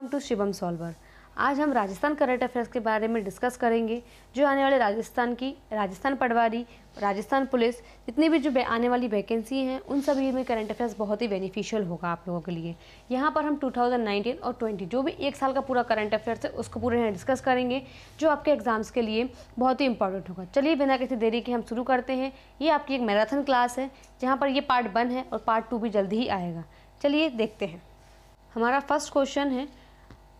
To Shivam solver. आज हम Rajasthan current affairs के बारे में डिस्कस करेंगे। जो आने वाले राजस्थान पटवारी, राजस्थान पुलिस, जितनी भी जो आने वाली वैकेंसी हैं उन सभी में करंट अफेयर्स बहुत ही बेनिफिशियल होगा आप लोगों के लिए। यहाँ पर हम 2019 और 20 जो भी एक साल का पूरा करंट अफेयर्स है उसको पूरे यहाँ डिस्कस करेंगे, जो आपके एग्जाम्स के लिए बहुत ही इंपॉर्टेंट होगा। चलिए बिना किसी देरी के हम शुरू करते हैं। ये आपकी एक मैराथन क्लास है जहाँ पर ये पार्ट 1 है और पार्ट 2 भी जल्दी ही आएगा। चलिए देखते हैं। हमारा फर्स्ट क्वेश्चन है,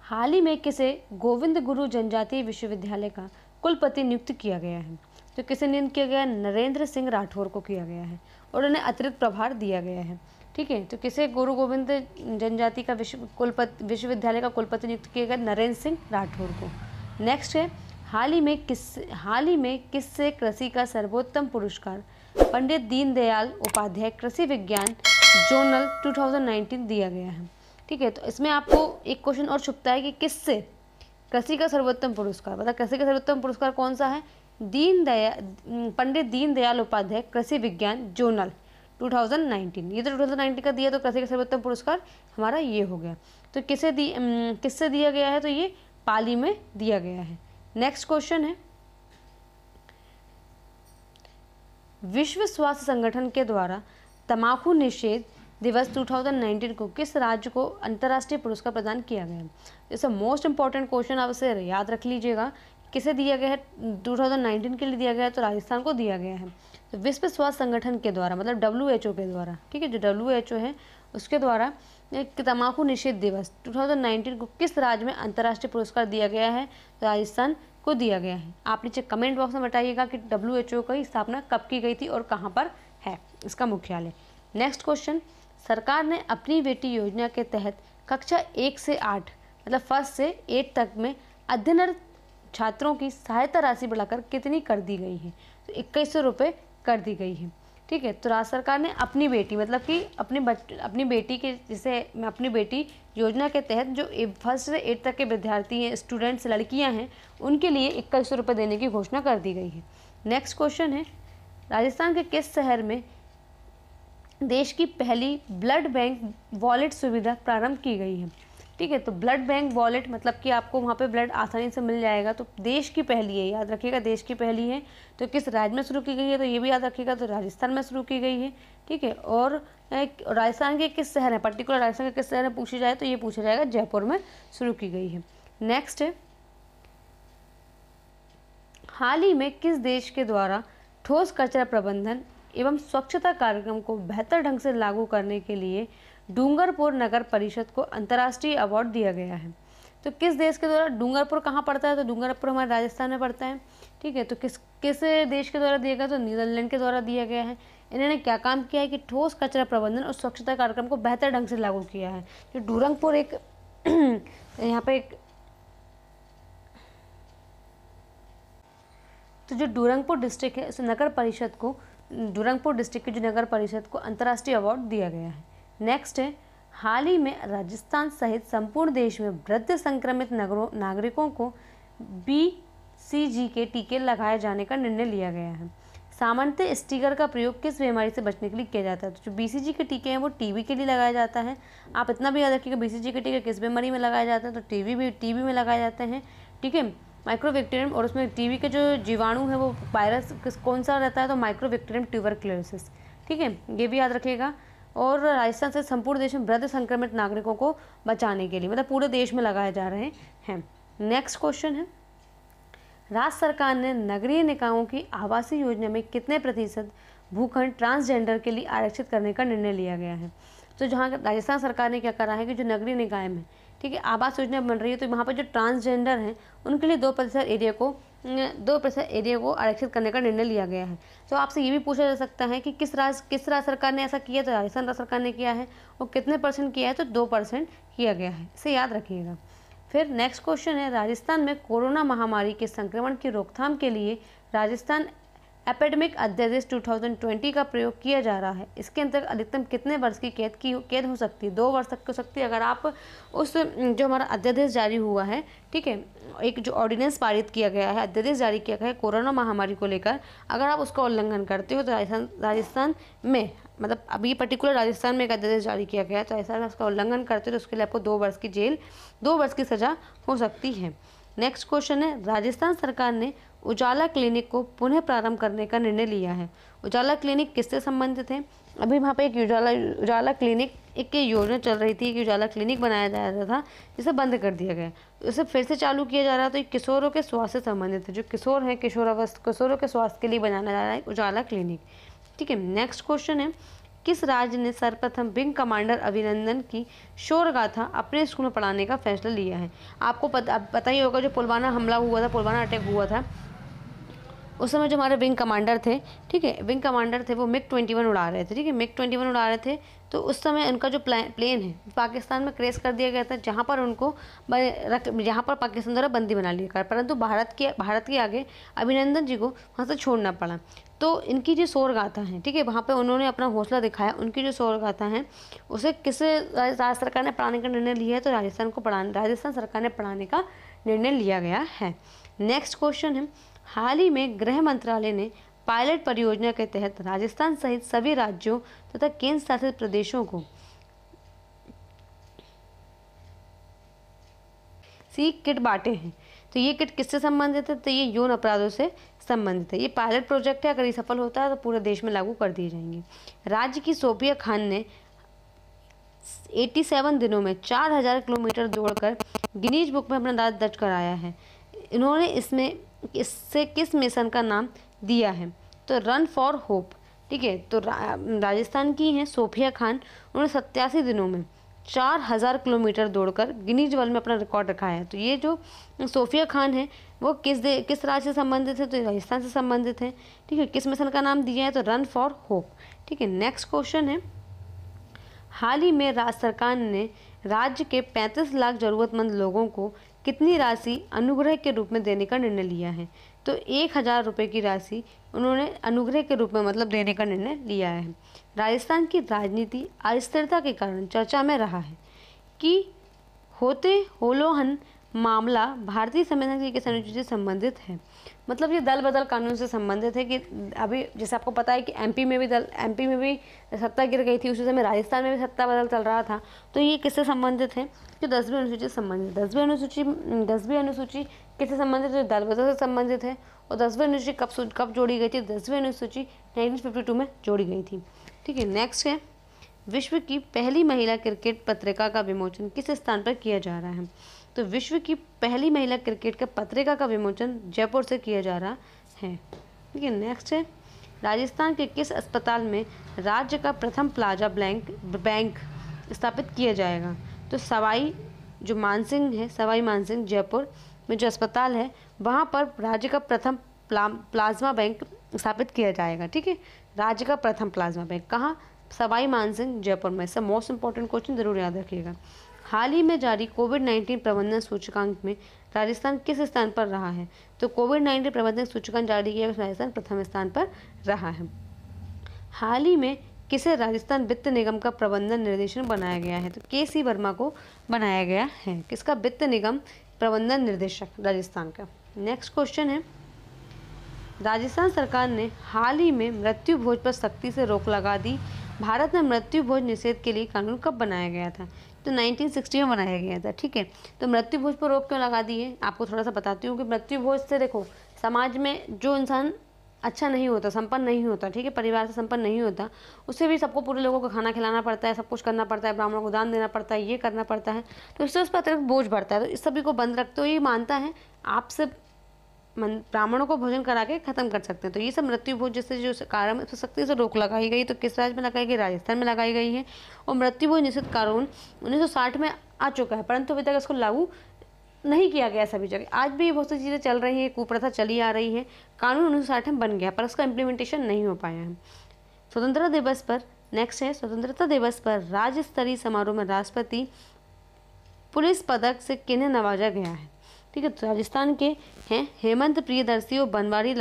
हाल ही में किसे गोविंद गुरु जनजातीय विश्वविद्यालय का कुलपति नियुक्त किया गया है? तो किसे नियुक्त किया गया है? नरेंद्र सिंह राठौर को किया गया है और उन्हें अतिरिक्त प्रभार दिया गया है। ठीक है, तो किसे गुरु गोविंद जनजाति का विश्वविद्यालय का कुलपति नियुक्त किया गया? नरेंद्र सिंह राठौर को। नेक्स्ट है, हाल ही में किससे कृषि का सर्वोत्तम पुरस्कार पंडित दीनदयाल उपाध्याय कृषि विज्ञान जोनल 2019 दिया गया है? ठीक है, तो इसमें आपको एक क्वेश्चन और छुपता है कि किससे कृषि का सर्वोत्तम पुरस्कार, मतलब कृषि का सर्वोत्तम पुरस्कार कौन सा है? पंडित दीनदयाल उपाध्याय कृषि विज्ञान जोनल 2019। ये तो 2019 का दिया, तो कृषि का सर्वोत्तम पुरस्कार हमारा ये हो गया। तो किससे दिया गया है? तो ये पाली में दिया गया है। नेक्स्ट क्वेश्चन है, विश्व स्वास्थ्य संगठन के द्वारा तंबाकू निषेध दिवस 2019 को किस राज्य को अंतर्राष्ट्रीय पुरस्कार प्रदान किया गया है? It's a most important question, आप इसे याद रख लीजिएगा। किसे दिया गया है? 2019 के लिए दिया गया है, तो राजस्थान को दिया गया है। तो विश्व स्वास्थ्य संगठन के द्वारा, मतलब WHO के द्वारा, ठीक है, जो WHO है उसके द्वारा तंबाकू निषेध दिवस 2019 को किस राज्य में अंतर्राष्ट्रीय पुरस्कार दिया गया है? तो राजस्थान को दिया गया है। आप नीचे कमेंट बॉक्स में बताइएगा कि WHO की स्थापना कब की गई थी और कहाँ पर है इसका मुख्यालय। नेक्स्ट क्वेश्चन, सरकार ने अपनी बेटी योजना के तहत कक्षा 1 से 8 मतलब 1 से 8 तक में अध्ययनरत छात्रों की सहायता राशि बढ़ाकर कितनी कर दी गई है? तो 2100 रुपये कर दी गई है। ठीक है, तो राज्य सरकार ने अपनी बेटी, मतलब कि अपनी बेटी के, जैसे अपनी बेटी योजना के तहत जो 1 से 8 तक के विद्यार्थी हैं, स्टूडेंट्स, लड़कियां हैं, उनके लिए 2100 रुपये देने की घोषणा कर दी गई है। नेक्स्ट क्वेश्चन है, राजस्थान के किस शहर में देश की पहली ब्लड बैंक वॉलेट सुविधा प्रारंभ की गई है? ठीक है, तो ब्लड बैंक वॉलेट मतलब कि आपको वहाँ पे ब्लड आसानी से मिल जाएगा। तो देश की पहली है, याद रखिएगा, देश की पहली है। तो किस राज्य में शुरू की गई है? तो ये भी याद रखिएगा, तो राजस्थान में शुरू की गई है। ठीक है, और राजस्थान के किस शहर है, पर्टिकुलर राजस्थान के किस शहर में पूछी जाए तो ये पूछा जाएगा जयपुर में शुरू की गई है। नेक्स्ट है, हाल ही में किस देश के द्वारा ठोस कचरा प्रबंधन एवं स्वच्छता कार्यक्रम को बेहतर ढंग से लागू करने के लिए डूंगरपुर नगर परिषद को अंतर्राष्ट्रीय अवार्ड दिया गया है? तो किस देश के द्वारा? डूंगरपुर कहाँ पड़ता है? तो डूंगरपुर हमारे राजस्थान में पड़ता है। ठीक है, तो किस देश के द्वारा दिया गया? तो नीदरलैंड के द्वारा दिया गया है। इन्होंने क्या काम किया है कि ठोस कचरा प्रबंधन और स्वच्छता कार्यक्रम को बेहतर ढंग से लागू किया है। जो डूंगरपुर एक यहाँ पे एक तो जो डूरंगपुर डिस्ट्रिक्ट है, उस डूरंगपुर डिस्ट्रिक्ट की जो नगर परिषद को अंतर्राष्ट्रीय अवार्ड दिया गया है। नेक्स्ट है, हाल ही में राजस्थान सहित संपूर्ण देश में वृद्ध संक्रमित नागरिकों को BCG के टीके लगाए जाने का निर्णय लिया गया है। सामान्यतः इस टीका का प्रयोग किस बीमारी से बचने के लिए किया जाता है? तो जो BCG के टीके हैं वो TB के लिए लगाया जाता है। आप इतना भी याद रखिएगा, BCG के टीके किस बीमारी में लगाए जाते हैं? तो TB में लगाए जाते हैं। ठीक है, माइक्रोबैक्टीरियम, और उसमें TB के जो जीवाणु है वो वायरस कौन सा रहता है? तो माइक्रोबैक्टीरियम ट्यूबरक्लोसिस। ठीक है, ये भी याद रखिएगा। और राजस्थान से संपूर्ण देश में वृद्ध संक्रमित नागरिकों को बचाने के लिए, मतलब पूरे देश में लगाए जा रहे हैं। नेक्स्ट क्वेश्चन है, राज्य सरकार ने नगरीय निकायों की आवासीय योजना में कितने प्रतिशत भूखंड ट्रांसजेंडर के लिए आरक्षित करने का निर्णय लिया गया है? तो जहाँ राजस्थान सरकार ने क्या करा है कि जो नगरीय निकाय में, ठीक है, आवास योजना बन रही है, तो वहाँ पर जो ट्रांसजेंडर हैं उनके लिए 2% एरिया को आरक्षित करने का निर्णय लिया गया है। तो आपसे ये भी पूछा जा सकता है कि किस राज्य सरकार ने ऐसा किया? तो राजस्थान राज्य सरकार ने किया है। और कितने % किया है? तो 2% किया गया है, इसे याद रखिएगा। फिर नेक्स्ट क्वेश्चन है, राजस्थान में कोरोना महामारी के संक्रमण की रोकथाम के लिए राजस्थान एपेडेमिक अध्यादेश 2020 का प्रयोग किया जा रहा है। इसके अंतर्गत अधिकतम कितने वर्ष की कैद हो सकती है? 2 वर्ष तक हो सकती है अगर आप उस जो हमारा अध्यादेश जारी हुआ है, ठीक है, एक जो ऑर्डिनेंस पारित किया गया है, अध्यादेश जारी किया गया है कोरोना महामारी को लेकर, अगर आप उसका उल्लंघन करते हो तो राजस्थान में, मतलब अभी पर्टिकुलर राजस्थान में एक अध्यादेश जारी किया गया है, तो ऐसा उसका उल्लंघन करते हो तो उसके लिए आपको 2 वर्ष की जेल, 2 वर्ष की सज़ा हो सकती है। नेक्स्ट क्वेश्चन है, राजस्थान सरकार ने उजाला क्लिनिक को पुनः प्रारंभ करने का निर्णय लिया है। उजाला क्लिनिक किससे संबंधित है? अभी वहाँ पे एक उजाला क्लिनिक एक योजना चल रही थी कि उजाला क्लिनिक बनाया जा रहा था, जिसे बंद कर दिया गया, उसे फिर से चालू किया जा रहा है। तो ये किशोरों के स्वास्थ्य से संबंधित है, जो किशोर हैं किशोरों के स्वास्थ्य के लिए बनाया जा रहा है उजाला क्लिनिक, ठीक है। नेक्स्ट क्वेश्चन है, किस राज्य ने सर्वप्रथम विंग कमांडर अभिनंदन की शौर्य गाथा अपने स्कूल में पढ़ाने का फैसला लिया है? आपको पता ही होगा, जो पुलवामा हमला हुआ था, पुलवामा अटैक हुआ था, उस समय जो हमारे विंग कमांडर थे, ठीक है, विंग कमांडर थे, वो MiG-21 उड़ा रहे थे, ठीक है, MiG-21 उड़ा रहे थे। तो उस समय उनका जो प्लेन है पाकिस्तान में क्रैश कर दिया गया था, जहाँ पर उनको जहाँ पर पाकिस्तान द्वारा बंदी बना लिया गया, परंतु भारत के आगे अभिनंदन जी को वहाँ से छोड़ना पड़ा। तो इनकी जो शौर्य गाथा है, ठीक है, वहाँ पे उन्होंने अपना हौसला दिखाया। उनकी जो शौर्य गाथा है उसे राज्य सरकार ने पढ़ाने का निर्णय लिया है, तो राजस्थान सरकार ने पढ़ाने का निर्णय लिया गया है। नेक्स्ट क्वेश्चन है, हाल ही में गृह मंत्रालय ने पायलट परियोजना के तहत राजस्थान सहित सभी राज्यों तथा केंद्र शासित प्रदेशों को किट बांटे हैं। तो ये किट किससे संबंधित है? तो ये यौन अपराधों से संबंधित है। ये पायलट प्रोजेक्ट है, अगर ये सफल होता है तो पूरे देश में लागू कर दिए जाएंगे। राज्य की सोफिया खान ने 87 दिनों में 4000 किलोमीटर दौड़कर गिनीज बुक में अपना नाम दर्ज कराया है। इन्होंने इससे किस मिशन का नाम दिया है? तो रन फॉर होप, ठीक है। तो राजस्थान की हैं सोफिया खान, उन्होंने 87 दिनों में 4000 किलोमीटर दौड़कर गिनीज वर्ल्ड में अपना रिकॉर्ड रखा है। तो ये जो सोफिया खान है वो किस राज्य से संबंधित है? तो राजस्थान से संबंधित है, ठीक है। किस मिशन का नाम दिया है? तो रन फॉर होप, ठीक है। नेक्स्ट क्वेश्चन है, हाल ही में राज्य सरकार ने राज्य के 35 लाख जरूरतमंद लोगों को कितनी राशि अनुग्रह के रूप में देने का निर्णय लिया है? तो 1000 रुपये की राशि उन्होंने अनुग्रह के रूप में मतलब देने का निर्णय लिया है। राजस्थान की राजनीति अस्थिरता के कारण चर्चा में रहा है कि होलोहन मामला भारतीय संविधान की किस अनुच्छेद से संबंधित है? मतलब ये दल बदल कानून से संबंधित है कि अभी जैसे आपको पता है कि एमपी में भी सत्ता गिर गई थी, उसी समय राजस्थान में भी सत्ता बदल चल रहा था। तो ये किससे संबंधित है? जो 10वीं अनुसूची से संबंधित। 10वीं अनुसूची किससे संबंधित है? दल बदल से संबंधित है। और 10वीं अनुसूची कब जोड़ी गई थी? 10वीं अनुसूची 1952 में जोड़ी गई थी, ठीक है। नेक्स्ट है, विश्व की पहली महिला क्रिकेट पत्रिका का विमोचन किस स्थान पर किया जा रहा है? तो विश्व की पहली महिला क्रिकेट का पत्रिका का विमोचन जयपुर से किया जा रहा है, ठीक है। नेक्स्ट है, राजस्थान के किस अस्पताल में राज्य का प्रथम प्लाजा बैंक स्थापित किया जाएगा? तो सवाई मानसिंह जयपुर में जो अस्पताल है वहाँ पर राज्य का प्रथम प्लाज्मा बैंक स्थापित किया जाएगा, ठीक है। राज्य का प्रथम प्लाज्मा बैंक कहाँ? सवाई मानसिंह जयपुर में। इससे मोस्ट इंपॉर्टेंट क्वेश्चन जरूर याद रखिएगा। हाल ही में जारी कोविड-19 प्रबंधन सूचकांक में राजस्थान किस स्थान पर रहा है? तो कोविड-19 प्रबंधन सूचकांक जारी किया राजस्थान प्रथम स्थान पर रहा है। हाल ही में किसे राजस्थान वित्त निगम का प्रबंधन निर्देशक बनाया गया है? तो KC वर्मा को बनाया गया है। किसका? वित्त निगम प्रबंधन निर्देशक राजस्थान का। नेक्स्ट क्वेश्चन है, राजस्थान सरकार ने हाल ही में मृत्यु भोज पर सख्ती से रोक लगा दी। भारत में मृत्यु भोज निषेध के लिए कानून कब बनाया गया था? तो 1960 में बनाया गया था, ठीक है। तो मृत्यु भोज पर रोक क्यों लगा दी है? आपको थोड़ा सा बताती हूँ कि मृत्यु भोज से देखो, समाज में जो इंसान अच्छा नहीं होता, संपन्न नहीं होता, ठीक है, परिवार से संपन्न नहीं होता, उसे भी सबको पूरे लोगों को खाना खिलाना पड़ता है, सब कुछ करना पड़ता है, ब्राह्मणों को दान देना पड़ता है, ये करना पड़ता है, तो इससे उस पर अतिरिक्त बोझ बढ़ता है। तो इस सभी को बंद रखते हुए ये मानता है आपसे ब्राह्मणों को भोजन करा के खत्म कर सकते हैं। तो ये सब मृत्यु भोज जैसे जो कारण है, सख्ती से रोक लगाई गई। तो किस राज्य में लगाई गई? राजस्थान में लगाई गई है। और मृत्यु भोज निषेध कानून 1960 में आ चुका है, परंतु अभी तक इसको लागू नहीं किया गया सभी जगह। आज भी बहुत सी चीज़ें चल रही हैं, कुप्रथा चली आ रही है। कानून 1960 में बन गया पर उसका इम्प्लीमेंटेशन नहीं हो पाया है। स्वतंत्रता दिवस पर नेक्स्ट है, स्वतंत्रता दिवस पर राज्य स्तरीय समारोह में राष्ट्रपति पुलिस पदक से किन्हें नवाजा गया है? ठीक है। तो राजस्थान के हैं हेमंत प्रियदर्शी और बनवारी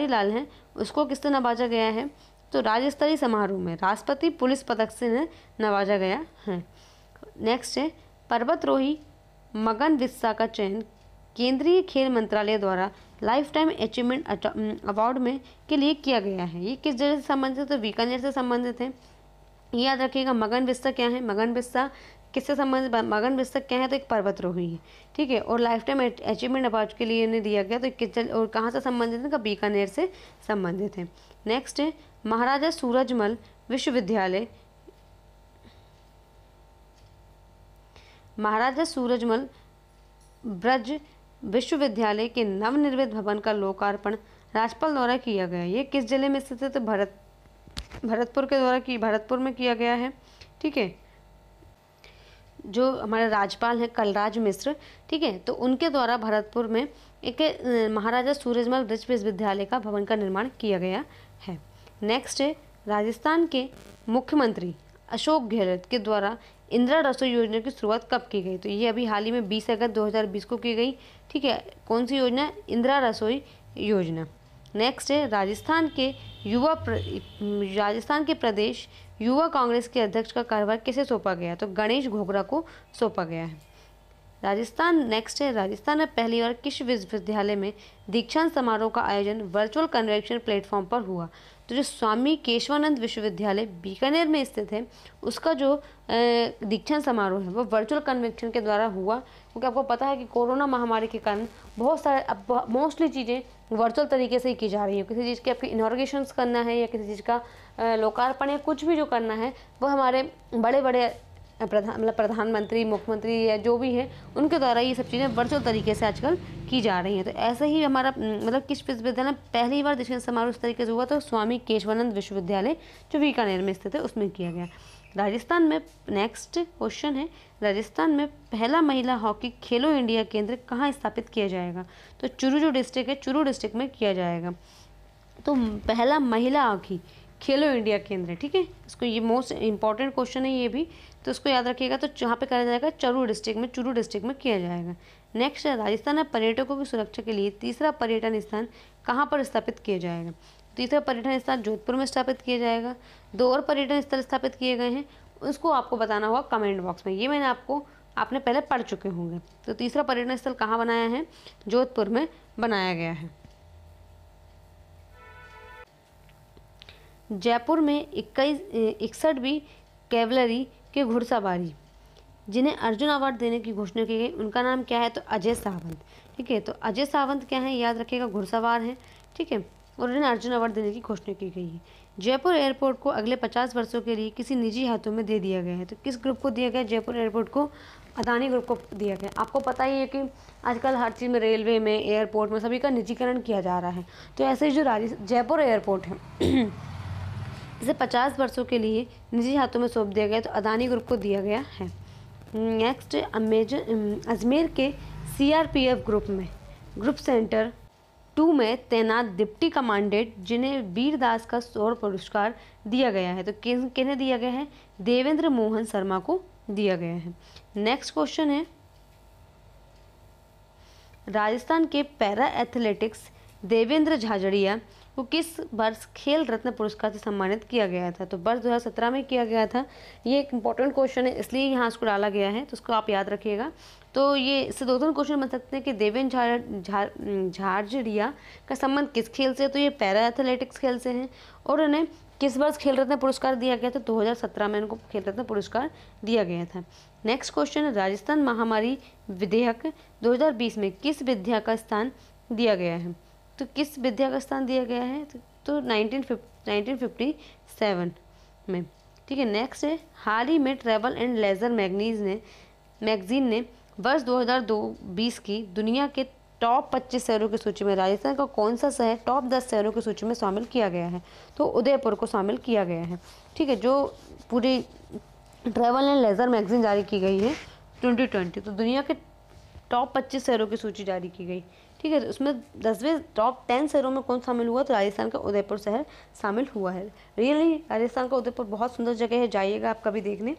लाल हैं, उसको किससे नवाजा गया है? तो राज्य स्तरीय समारोह में राष्ट्रपति पुलिस पदक से नवाजा गया है। नेक्स्ट है पर्वतरोही मगन बिस्सा का चयन केंद्रीय खेल मंत्रालय द्वारा लाइफ टाइम अचीवमेंट अवार्ड में के लिए किया गया है। ये किस जगह से संबंधित है? तो बीकानेर से संबंधित है। याद रखिएगा मगन बिस्सा क्या है? मगन बिस्सा किससे संबंधित? मगन बिस्सा क्या है? तो एक पर्वतरोही है, ठीक है। और लाइफ टाइम अचीवमेंट अवार्ड के लिए इन्हें दिया गया, तो किस और कहाँ से संबंधित है? बीकानेर से संबंधित है। नेक्स्ट है महाराजा सूरजमल विश्वविद्यालय, महाराजा सूरजमल ब्रज विश्वविद्यालय के नवनिर्मित भवन का लोकार्पण राज्यपाल द्वारा किया गया। ये किस जिले में स्थित है? तो भरतपुर में किया गया है, ठीक है। जो हमारे राज्यपाल हैं कलराज मिश्र, ठीक है, तो उनके द्वारा भरतपुर में एक महाराजा सूरजमल ब्रज विश्वविद्यालय का भवन का निर्माण किया गया है। नेक्स्ट है राजस्थान के मुख्यमंत्री अशोक गहलोत के द्वारा इंदिरा रसोई योजना की शुरुआत कब की गई? तो ये अभी हाल ही में 20 अगस्त 2020 को की गई, ठीक है। कौन सी योजना? इंदिरा रसोई योजना। नेक्स्ट है राजस्थान के प्रदेश युवा कांग्रेस के अध्यक्ष का कार्यभार किसे सौंपा गया? तो गणेश घोगरा को सौंपा गया है। नेक्स्ट है राजस्थान में पहली बार किस विश्वविद्यालय में दीक्षांत समारोह का आयोजन वर्चुअल कन्वेंशन प्लेटफॉर्म पर हुआ? तो जो स्वामी केशवानंद विश्वविद्यालय बीकानेर में स्थित है, उसका जो दीक्षांत समारोह है वो वर्चुअल कन्वेंशन के द्वारा हुआ, क्योंकि आपको पता है कि कोरोना महामारी के कारण बहुत सारे अब मोस्टली चीज़ें वर्चुअल तरीके से ही की जा रही है। किसी चीज़ की आपकी इनॉर्गेशंस करना है या किसी चीज़ का लोकार्पण या कुछ भी जो करना है, वो हमारे बड़े बड़े प्रधानमंत्री, मुख्यमंत्री या जो भी है उनके द्वारा ये सब चीज़ें वर्चुअल तरीके से आजकल की जा रही हैं। तो ऐसे ही हमारा किस विश्वविद्यालय में पहली बार दीक्षांत समारोह इस तरीके से हुआ? तो स्वामी केशवानंद विश्वविद्यालय जो बीकानेर में स्थित है उसमें किया गया। राजस्थान में नेक्स्ट क्वेश्चन है राजस्थान में पहला महिला हॉकी खेलो इंडिया केंद्र कहाँ स्थापित किया जाएगा? तो चूरू जो डिस्ट्रिक्ट है, चूरू डिस्ट्रिक्ट में किया जाएगा। तो पहला महिला हॉकी खेलो इंडिया केंद्र, ठीक है। इसको ये मोस्ट इंपॉर्टेंट क्वेश्चन है ये भी, तो इसको याद रखिएगा। तो जहाँ पे करा जाएगा चूरू डिस्ट्रिक्ट में किया जाएगा। नेक्स्ट है राजस्थान में पर्यटकों की सुरक्षा के लिए तीसरा पर्यटन स्थान कहाँ पर स्थापित किया जाएगा? तीसरा पर्यटन स्थल जोधपुर में स्थापित किया जाएगा। 2 और पर्यटन स्थल स्थापित किए गए हैं, उसको आपको बताना होगा कमेंट बॉक्स में। ये मैंने आपने पहले पढ़ चुके होंगे। तो तीसरा पर्यटन स्थल कहाँ बनाया है? जोधपुर में बनाया गया है। जयपुर में 61वीं कैवलरी के घुड़सवारी जिन्हें अर्जुन अवार्ड देने की घोषणा की गई, उनका नाम क्या है? तो अजय सावंत, ठीक है। तो अजय सावंत क्या है? याद रखिएगा, घुड़सवार हैं, ठीक है, और उन्हें अर्जुन अवार्ड देने की घोषणा की गई है। जयपुर एयरपोर्ट को अगले 50 वर्षों के लिए किसी निजी हाथों में दे दिया गया है। तो किस ग्रुप को दिया गया? जयपुर एयरपोर्ट को अदानी ग्रुप को दिया गया। आपको पता ही है कि आजकल हर चीज़ में, रेलवे में, एयरपोर्ट में सभी का निजीकरण किया जा रहा है। तो ऐसे ही जो जयपुर एयरपोर्ट है इसे 50 वर्षों के लिए निजी हाथों में सौंप दिया गया, तो अदानी ग्रुप को दिया गया है। नेक्स्ट अजमेर के CRPF ग्रुप सेंटर 2 में तैनात डिप्टी कमांडेंट जिन्हें वीरदास का शौर्य पुरस्कार दिया गया है। तो किन्हें दिया गया है? देवेंद्र मोहन शर्मा को दिया गया है। नेक्स्ट क्वेश्चन है राजस्थान के पैरा एथलेटिक्स देवेंद्र झाझड़िया को किस वर्ष खेल रत्न पुरस्कार से सम्मानित किया गया था? तो वर्ष 2017 में किया गया था। ये एक इंपॉर्टेंट क्वेश्चन है, इसलिए यहाँ इसको डाला गया है, तो उसको आप याद रखिएगा। तो ये इससे 2 क्वेश्चन बन सकते हैं कि देवेंद्र झाझड़िया का संबंध किस खेल से? तो ये पैरा एथलेटिक्स खेल से हैं। और उन्हें किस वर्ष खेल रत्न पुरस्कार दिया गया था? 2017 में इनको खेल रत्न पुरस्कार दिया गया था। नेक्स्ट क्वेश्चन, राजस्थान महामारी विधेयक 2020 में किस विद्या का स्थान दिया गया है? तो किस विद्या का स्थान दिया गया है? तो 1957 में, ठीक है। नेक्स्ट है हाल ही में ट्रैवल एंड लेजर मैगजीन ने वर्ष 2020 की दुनिया के टॉप 25 शहरों की सूची में राजस्थान का कौन सा शहर टॉप 10 शहरों की सूची में शामिल किया गया है? तो उदयपुर को शामिल किया गया है, ठीक है। जो पूरी ट्रैवल एंड लेजर मैगजीन जारी की गई है 2020, तो दुनिया के टॉप 25 शहरों की सूची जारी की गई, ठीक है। उसमें 10वें टॉप 10 शहरों में कौन शामिल हुआ? तो राजस्थान का उदयपुर शहर शामिल हुआ है। रियली राजस्थान का उदयपुर बहुत सुंदर जगह है, जाइएगा आप कभी देखने,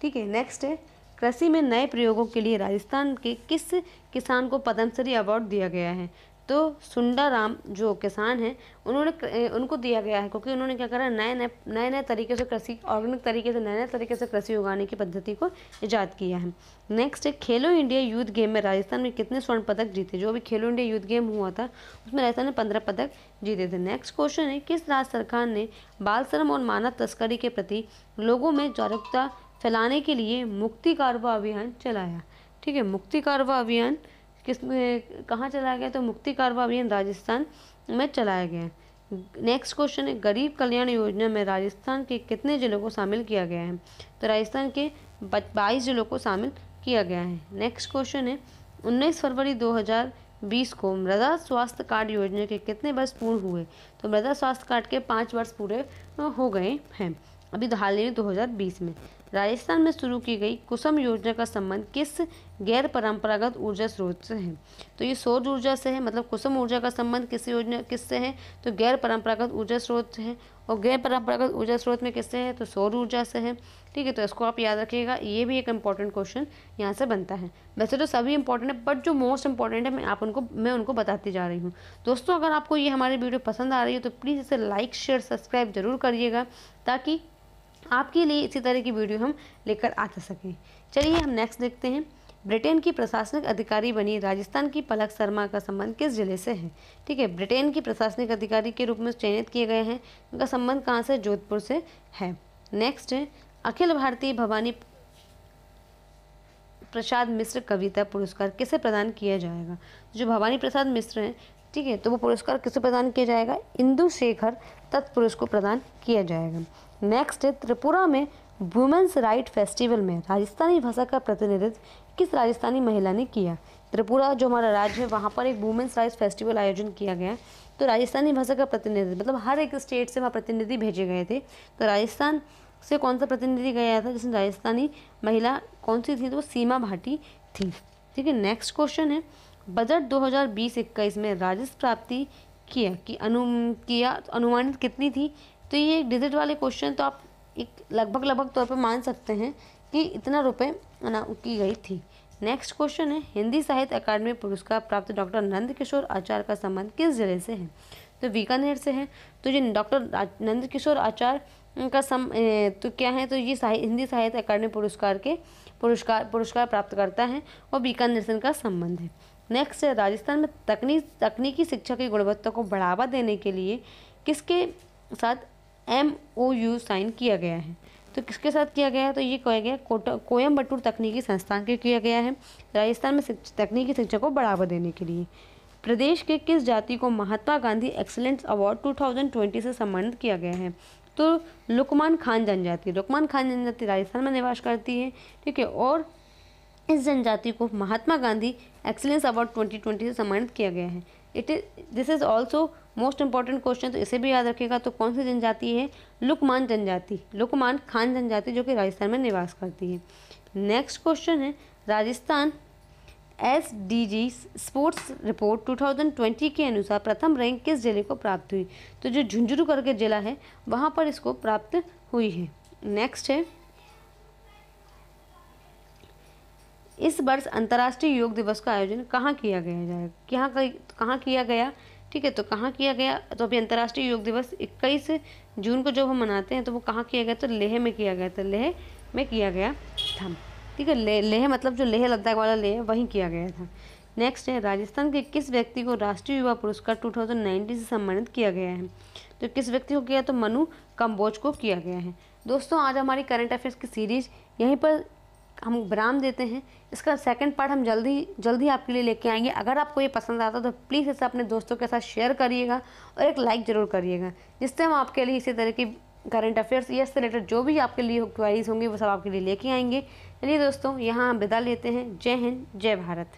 ठीक है। नेक्स्ट है कृषि में नए प्रयोगों के लिए राजस्थान के किस किसान को पद्मश्री अवार्ड दिया गया है? तो सुंदराराम जो किसान हैं उनको दिया गया है, क्योंकि उन्होंने क्या करा, नए तरीके से कृषि, ऑर्गेनिक तरीके से नए तरीके से कृषि उगाने की पद्धति को ईजाद किया है। नेक्स्ट है, खेलो इंडिया यूथ गेम में राजस्थान में कितने स्वर्ण पदक जीते? जो भी खेलो इंडिया यूथ गेम हुआ था उसमें राजस्थान ने 15 पदक जीते थे। नेक्स्ट क्वेश्चन है, किस राज्य सरकार ने बाल श्रम और मानव तस्करी के प्रति लोगों में जागरूकता फैलाने के लिए मुक्ति कारवा अभियान चलाया? ठीक है, मुक्ति कारवा अभियान कहाँ चलाया गया? तो मुक्ति कारवा अभियान राजस्थान में चलाया गया। नेक्स्ट क्वेश्चन है, गरीब कल्याण योजना में राजस्थान के कितने जिलों को शामिल किया गया है? तो राजस्थान के 22 जिलों को शामिल किया गया है। नेक्स्ट क्वेश्चन है, 19 फरवरी 2020 को मृदा स्वास्थ्य कार्ड योजना के कितने वर्ष पूर्ण हुए? तो मृदा स्वास्थ्य कार्ड के 5 वर्ष पूरे हो गए हैं अभी हाल ही में 2020 में। राजस्थान में शुरू की गई कुसुम योजना का संबंध किस गैर परंपरागत ऊर्जा स्रोत से है? तो ये सौर ऊर्जा से है, मतलब कुसुम ऊर्जा का संबंध किससे है? तो गैर परंपरागत ऊर्जा स्रोत से है। और गैर परंपरागत ऊर्जा स्रोत में किससे है? तो सौर ऊर्जा से है। ठीक है, तो इसको आप याद रखिएगा, ये भी एक इंपॉर्टेंट क्वेश्चन यहाँ से बनता है। वैसे तो सभी इंपॉर्टेंट है, बट जो मोस्ट इंपॉर्टेंट है मैं उनको बताती जा रही हूँ। दोस्तों, अगर आपको ये हमारी वीडियो पसंद आ रही है तो प्लीज़ इसे लाइक शेयर सब्सक्राइब जरूर करिएगा, ताकि आपके लिए इसी तरह की वीडियो हम लेकर आते सकें। चलिए हम नेक्स्ट देखते हैं। ब्रिटेन की प्रशासनिक अधिकारी बनी राजस्थान की पलक शर्मा का संबंध किस जिले से है? ठीक है, ब्रिटेन की प्रशासनिक अधिकारी के रूप में चयनित किए गए हैं, उनका संबंध कहाँ से? जोधपुर से है। नेक्स्ट है, अखिल भारतीय भवानी प्रसाद मिश्र कविता पुरस्कार किसे प्रदान किया जाएगा? जो भवानी प्रसाद मिश्र हैं, ठीक है, तो वो पुरस्कार किसे प्रदान किया जाएगा? इंदु शेखर तत्पुरुष को प्रदान किया जाएगा। नेक्स्ट है, त्रिपुरा में वुमेन्स राइट फेस्टिवल में राजस्थानी भाषा का प्रतिनिधित्व किस राजस्थानी महिला ने किया? त्रिपुरा जो हमारा राज्य है वहाँ पर एक वुमेन्स राइट फेस्टिवल आयोजन किया गया, तो राजस्थानी भाषा का प्रतिनिधित्व, मतलब हर एक स्टेट से वहाँ प्रतिनिधि भेजे गए थे, तो राजस्थान से कौन सा प्रतिनिधि गया था जिसमें राजस्थानी महिला कौन सी थी? तो वो सीमा भाटी थी। ठीक है, नेक्स्ट क्वेश्चन है, बजट 2020-21 में राजस्व प्राप्ति अनुमानित कितनी थी? तो ये एक डिजिट वाले क्वेश्चन, तो आप एक लगभग तौर पर मान सकते हैं कि इतना रुपए की गई थी। नेक्स्ट क्वेश्चन है, हिंदी साहित्य अकादमी पुरस्कार प्राप्त डॉक्टर नंद किशोर आचार्य का संबंध किस जिले से है? तो बीकानेर से है। तो ये डॉक्टर नंद किशोर आचार्य का तो क्या है? तो ये हिंदी साहित्य अकादमी पुरस्कार प्राप्त करता है और बीकानेर से इनका संबंध है। नेक्स्ट है, राजस्थान में तकनीकी शिक्षा की गुणवत्ता को बढ़ावा देने के लिए किसके साथ MOU साइन किया गया है? तो किसके साथ किया गया है? तो ये कहा गया कोयम्बटूर तकनीकी संस्थान के किया गया है, राजस्थान में तकनीकी शिक्षा को बढ़ावा देने के लिए। प्रदेश के किस जाति को महात्मा गांधी एक्सीलेंस अवार्ड 2020 से सम्मानित किया गया है? तो लुकमान खान जनजाति राजस्थान में निवास करती है। ठीक है, और इस जनजाति को महात्मा गांधी एक्सीलेंस अवार्ड 2020 से सम्मानित किया गया है। This is also most important question, तो इसे भी याद रखिएगा। तो कौन सी जनजाति है? लुकमान खान जनजाति, जो कि राजस्थान में निवास करती है। नेक्स्ट क्वेश्चन है, राजस्थान SDG स्पोर्ट्स रिपोर्ट 2020 के अनुसार प्रथम रैंक किस जिले को प्राप्त हुई? तो जो झुंझुनू करके जिला है वहाँ पर इसको प्राप्त हुई है। नेक्स्ट है, इस वर्ष अंतर्राष्ट्रीय योग दिवस का आयोजन कहाँ किया गया? ठीक है, तो कहाँ किया गया? तो अभी अंतर्राष्ट्रीय योग दिवस 21 जून को जब हम मनाते हैं तो वो कहाँ किया गया? तो लेह में किया गया था, लेह में किया गया था। ठीक है, लेह मतलब जो लेह लद्दाख वाला लेह वहीं किया गया था। नेक्स्ट है, राजस्थान के किस व्यक्ति को राष्ट्रीय युवा पुरस्कार 2019 से सम्मानित किया गया है? तो किस व्यक्ति को किया? तो मनु कंबोज को किया गया है। दोस्तों, आज हमारी करंट अफेयर्स की सीरीज यहीं पर हम विराम देते हैं। इसका सेकंड पार्ट हम जल्दी आपके लिए लेके आएंगे। अगर आपको ये पसंद आता तो प्लीज़ इसे अपने दोस्तों के साथ शेयर करिएगा और एक लाइक ज़रूर करिएगा, जिससे हम आपके लिए इसी तरह की करंट अफेयर्स या इससे रिलेटेड जो भी आपके लिए क्वेरीज होंगी वो सब आपके लिए लेके आएंगे। चलिए दोस्तों, यहाँ हम विदा लेते हैं। जय हिंद, जय भारत।